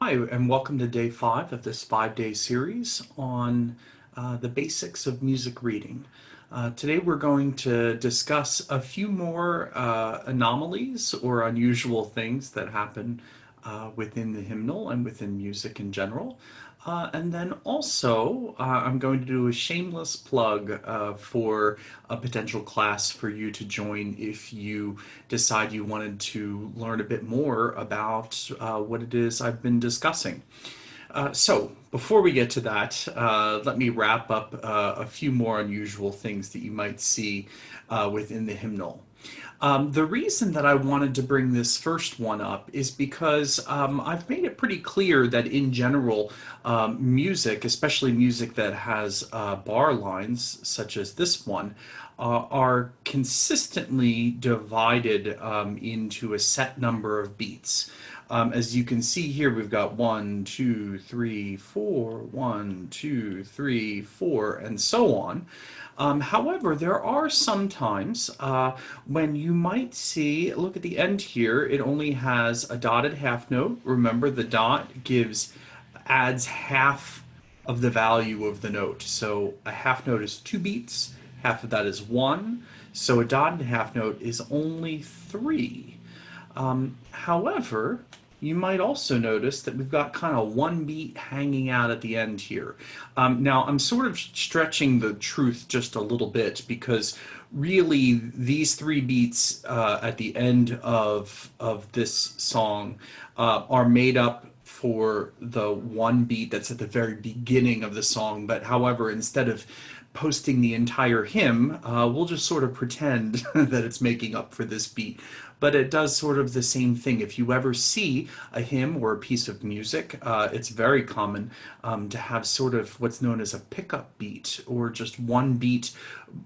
Hi, and welcome to day 5 of this 5-day series on the basics of music reading. Today we're going to discuss a few more anomalies or unusual things that happen within the hymnal and within music in general. And then also, I'm going to do a shameless plug for a potential class for you to join if you decide you wanted to learn a bit more about what it is I've been discussing. So, before we get to that, let me wrap up a few more unusual things that you might see within the hymnal. The reason that I wanted to bring this first one up is because I've made it pretty clear that in general, music, especially music that has bar lines, such as this one, are consistently divided into a set number of beats. As you can see here, we've got 1, 2, 3, 4, 1, 2, 3, 4, and so on. However, there are some times when you might see, look at the end here, it only has a dotted half note. Remember, the dot adds half of the value of the note. So a half note is 2 beats, half of that is 1. So a dotted half note is only 3. However, you might also notice that we've got kind of one beat hanging out at the end here. Now, I'm sort of stretching the truth just a little bit because really these 3 beats at the end of this song are made up for the one beat that's at the very beginning of the song. But however, instead of posting the entire hymn, we'll just sort of pretend that it's making up for this beat. But it does sort of the same thing. If you ever see a hymn or a piece of music, it's very common to have sort of what's known as a pickup beat, or just one beat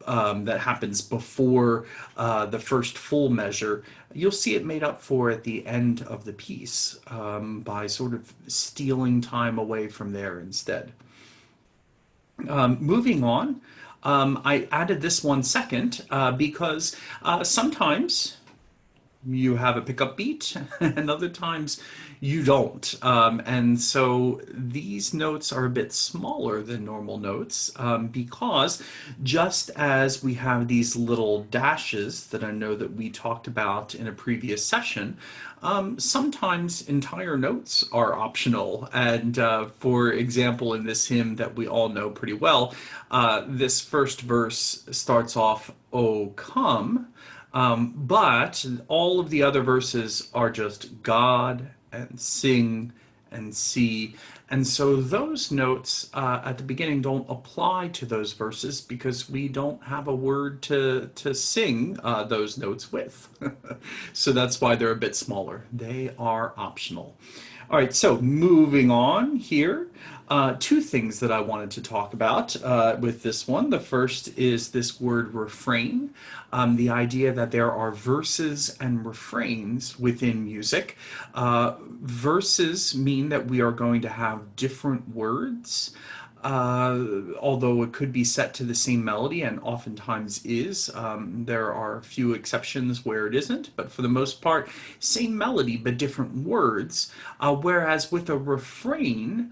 that happens before the first full measure. You'll see it made up for at the end of the piece by sort of stealing time away from there instead. Moving on, I added this one second because sometimes you have a pickup beat and other times you don't. And so these notes are a bit smaller than normal notes because just as we have these little dashes that I know that we talked about in a previous session, sometimes entire notes are optional. And for example, in this hymn that we all know pretty well, this first verse starts off, "O come," but all of the other verses are just God and sing and see. And so those notes at the beginning don't apply to those verses because we don't have a word to sing those notes with. So that's why they're a bit smaller. They are optional. All right, so moving on here, 2 things that I wanted to talk about with this one. The first is this word refrain, the idea that there are verses and refrains within music. Verses mean that we are going to have different words. Although it could be set to the same melody, and oftentimes is. There are a few exceptions where it isn't, but for the most part, same melody but different words. Whereas with a refrain,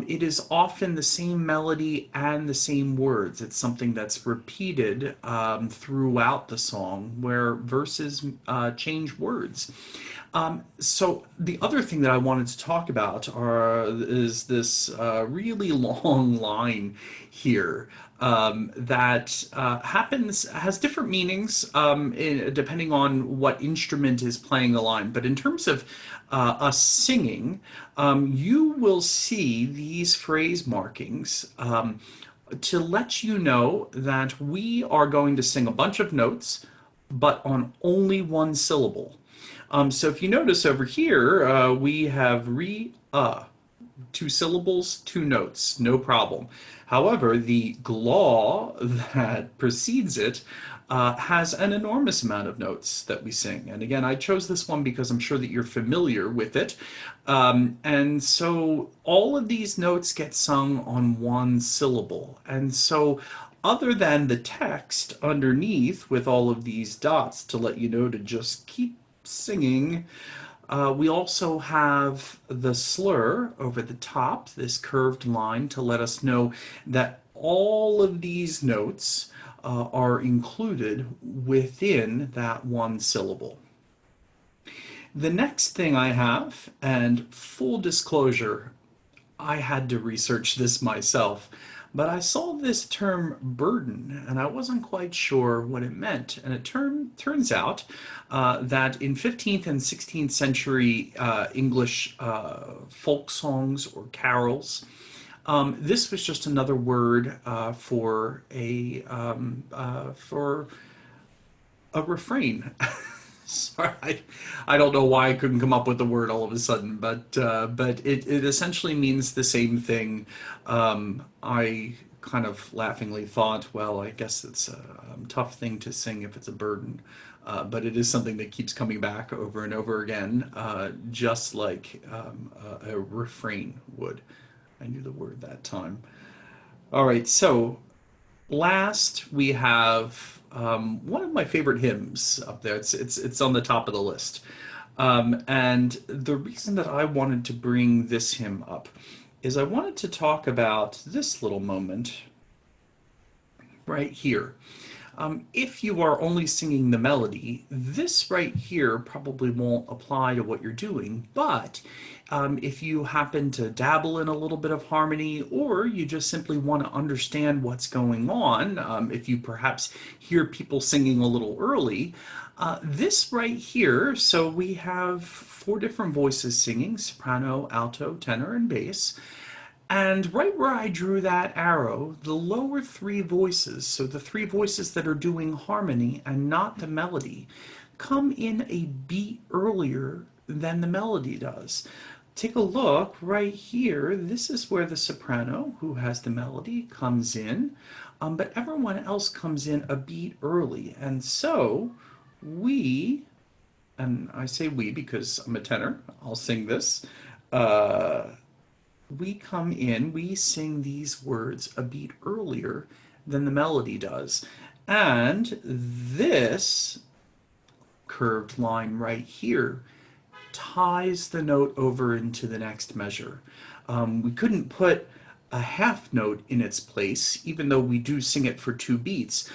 it is often the same melody and the same words. It's something that's repeated throughout the song, where verses change words. So the other thing that I wanted to talk about is this really long line here that has different meanings depending on what instrument is playing the line. But in terms of us singing, you will see these phrase markings to let you know that we are going to sing a bunch of notes, but on only one syllable. So if you notice over here, we have 2 syllables, 2 notes, no problem. However, the glaw that precedes it has an enormous amount of notes that we sing. And again, I chose this one because I'm sure that you're familiar with it. And so all of these notes get sung on one syllable. And so other than the text underneath with all of these dots to let you know to just keep singing, We also have the slur over the top, this curved line to let us know that all of these notes are included within that one syllable. The next thing I have, and full disclosure, I had to research this myself, but I saw this term burden and I wasn't quite sure what it meant. And it turns out that in 15th and 16th century English folk songs or carols, this was just another word for a refrain. Sorry, I don't know why I couldn't come up with the word all of a sudden, but it essentially means the same thing. I kind of laughingly thought, well, I guess it's a tough thing to sing if it's a burden, but it is something that keeps coming back over and over again, just like a refrain would. I knew the word that time. All right, so last, we have one of my favorite hymns up there. It's on the top of the list, and the reason that I wanted to bring this hymn up is I wanted to talk about this little moment right here. If you are only singing the melody, this right here probably won't apply to what you're doing. But if you happen to dabble in a little bit of harmony, or you just simply want to understand what's going on, if you perhaps hear people singing a little early, this right here, so we have four different voices singing: soprano, alto, tenor, and bass. And right where I drew that arrow, the lower three voices, so the three voices that are doing harmony and not the melody, come in a beat earlier than the melody does. Take a look right here. This is where the soprano, who has the melody, comes in, but everyone else comes in a beat early. And so we, and I say we because I'm a tenor, I'll sing this. Uh, we come in, we sing these words a beat earlier than the melody does. And this curved line right here ties the note over into the next measure. We couldn't put a half note in its place, even though we do sing it for two beats,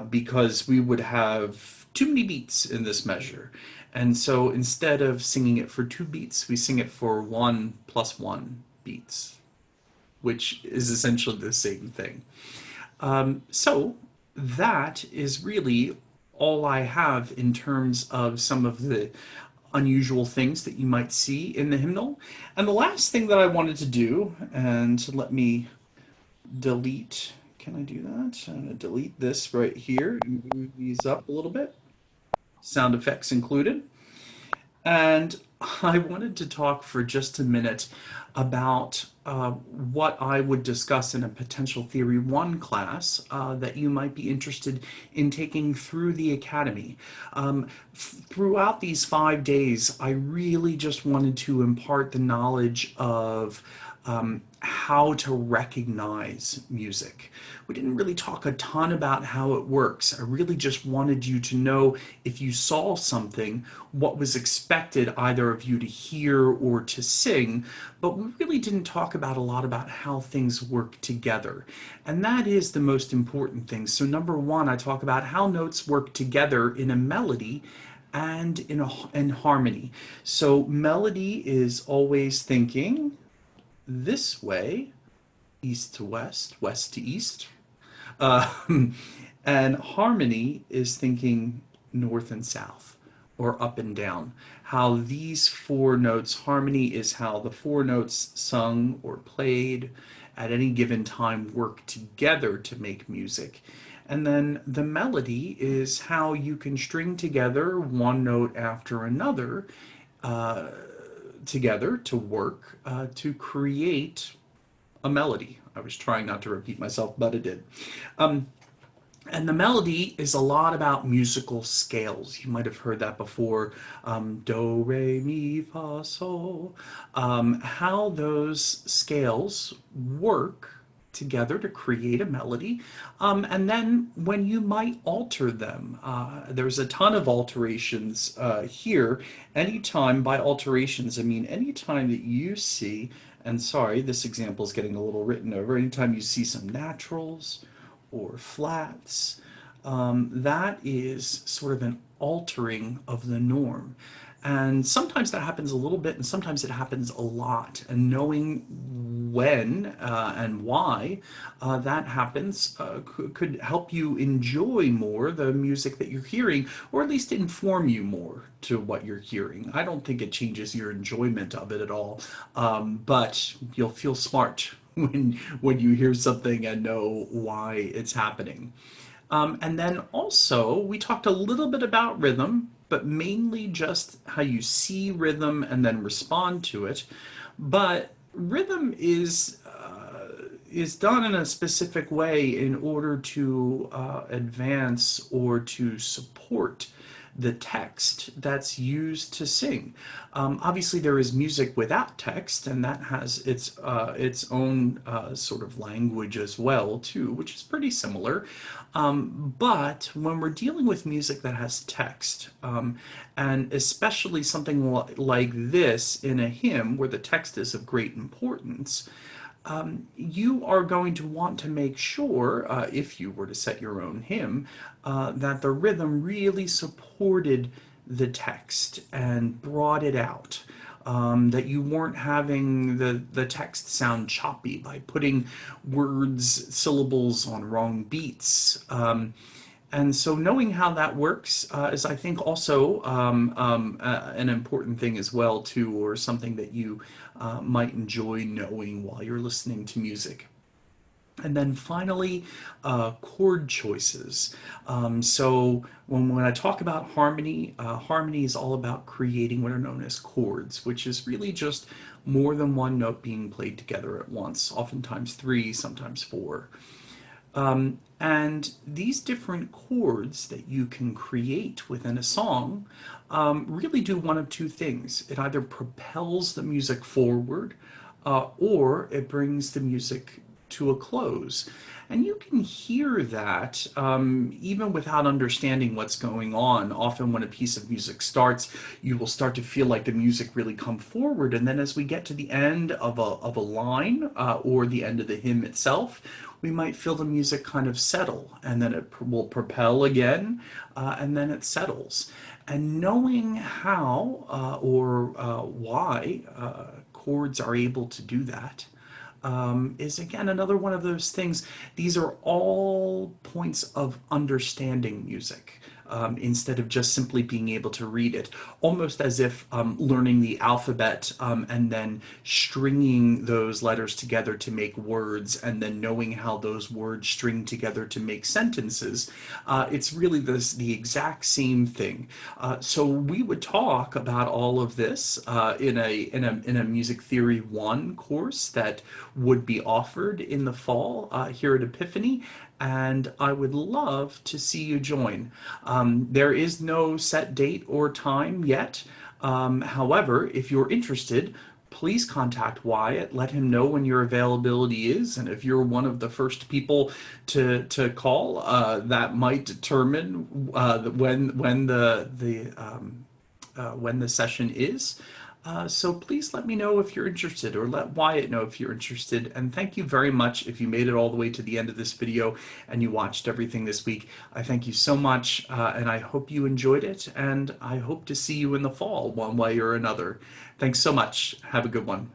because we would have too many beats in this measure. And so instead of singing it for two beats, we sing it for 1 + 1 beats, which is essentially the same thing. So that is really all I have in terms of some of the unusual things that you might see in the hymnal. And the last thing that I wanted to do, and let me delete, can I do that? I'm going to delete this right here, move these up a little bit, sound effects included. And I wanted to talk for just a minute about what I would discuss in a potential Theory 1 class that you might be interested in taking through the Academy. Throughout these 5 days, I really just wanted to impart the knowledge of how to recognize music. We didn't really talk a ton about how it works. I really just wanted you to know, if you saw something, what was expected either of you to hear or to sing, but we really didn't talk about a lot about how things work together. And that is the most important thing. So number one, I talk about how notes work together in a melody and in harmony. So melody is always thinking this way, east to west, west to east. And harmony is thinking north and south, or up and down. How these four notes, harmony is how the four notes sung or played at any given time work together to make music. And then the melody is how you can string together one note after another together to work to create a melody. I was trying not to repeat myself, but it did. And the melody is a lot about musical scales. You might have heard that before. Do, re, mi, fa, sol. How those scales work together to create a melody, and then when you might alter them. There's a ton of alterations here. Anytime, by alterations, I mean anytime that you see, and sorry, this example is getting a little written over, anytime you see some naturals or flats, that is sort of an altering of the norm. And sometimes that happens a little bit, and sometimes it happens a lot. And knowing when and why that happens could help you enjoy more the music that you're hearing, or at least inform you more to what you're hearing. I don't think it changes your enjoyment of it at all, but you'll feel smart when you hear something and know why it's happening. And then also, we talked a little bit about rhythm, but mainly just how you see rhythm and then respond to it. But rhythm is done in a specific way in order to advance or to support the text that's used to sing. Obviously, there is music without text, and that has its own sort of language as well, too, which is pretty similar. But when we're dealing with music that has text, and especially something like this in a hymn where the text is of great importance, you are going to want to make sure, if you were to set your own hymn, that the rhythm really supported the text and brought it out. That you weren't having the text sound choppy by putting words, syllables on wrong beats. And so knowing how that works is, I think, also an important thing as well, too, or something that you might enjoy knowing while you're listening to music. And then finally, chord choices. So when I talk about harmony, harmony is all about creating what are known as chords, which is really just more than one note being played together at once, oftentimes three, sometimes four. And these different chords that you can create within a song really do one of two things. It either propels the music forward or it brings the music to a close. And you can hear that even without understanding what's going on. Often when a piece of music starts, you will start to feel like the music really come forward. And then as we get to the end of a line or the end of the hymn itself, we might feel the music kind of settle, and then it will propel again, and then it settles. And knowing how or why chords are able to do that is again another one of those things. These are all points of understanding music. Instead of just simply being able to read it, almost as if learning the alphabet and then stringing those letters together to make words, and then knowing how those words string together to make sentences. It's really the exact same thing. So we would talk about all of this in a Music Theory 1 course that would be offered in the fall here at Epiphany, and I would love to see you join. There is no set date or time yet. However, if you're interested, please contact Wyatt. Let him know when your availability is, and if you're one of the first people to call, that might determine when the session is. So please let me know if you're interested, or let Wyatt know if you're interested. And thank you very much if you made it all the way to the end of this video and you watched everything this week. I thank you so much, and I hope you enjoyed it, and I hope to see you in the fall one way or another. Thanks so much. Have a good one.